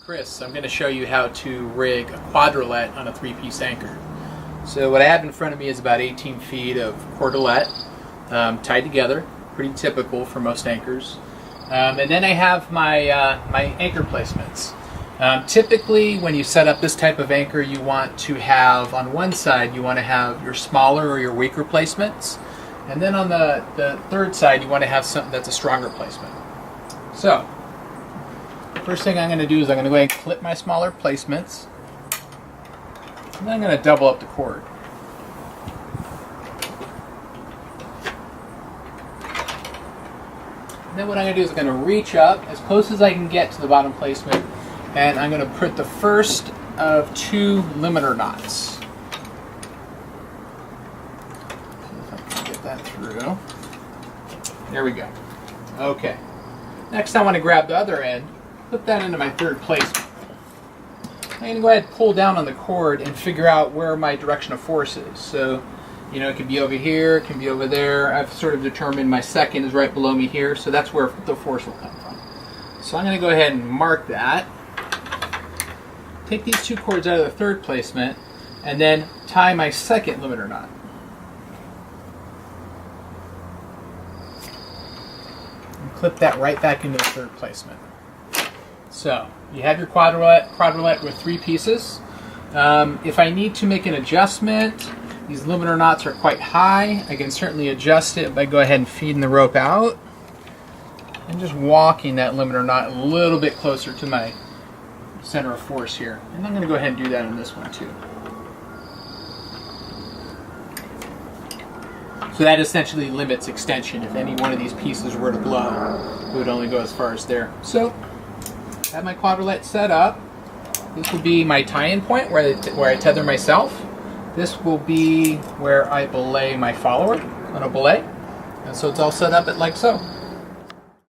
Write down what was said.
Chris. I'm going to show you how to rig a quadralette on a three-piece anchor. So what I have in front of me is about 18 feet of cordelette tied together, pretty typical for most anchors. And then I have my, my anchor placements. Typically when you set up this type of anchor, you want to have, on one side, you want to have your smaller or your weaker placements. And then on the third side, you want to have something that's a stronger placement. So, first thing I'm going to do is I'm going to go ahead and clip my smaller placements. And then I'm going to double up the cord. And then what I'm going to do is I'm going to reach up as close as I can get to the bottom placement, and I'm going to put the first of two limiter knots. See if I can get that through. There we go. Okay. Next I want to grab the other end, put that into my third placement. I'm going to go ahead and pull down on the cord and figure out where my direction of force is. So, you know, it could be over here, it can be over there. I've sort of determined my second is right below me here, so that's where the force will come from. So I'm going to go ahead and mark that. Take these two cords out of the third placement, and then tie my second limiter knot. And clip that right back into the third placement. So, you have your quadralette with three pieces. If I need to make an adjustment, these limiter knots are quite high. I can certainly adjust it by go ahead and feeding the rope out and just walking that limiter knot a little bit closer to my center of force here. And I'm going to go ahead and do that on this one too. So that essentially limits extension. If any one of these pieces were to blow, it would only go as far as there. So, I have my quadralette set up. This will be my tie-in point where I tether myself. This will be where I belay my follower on a belay. And so it's all set up like so.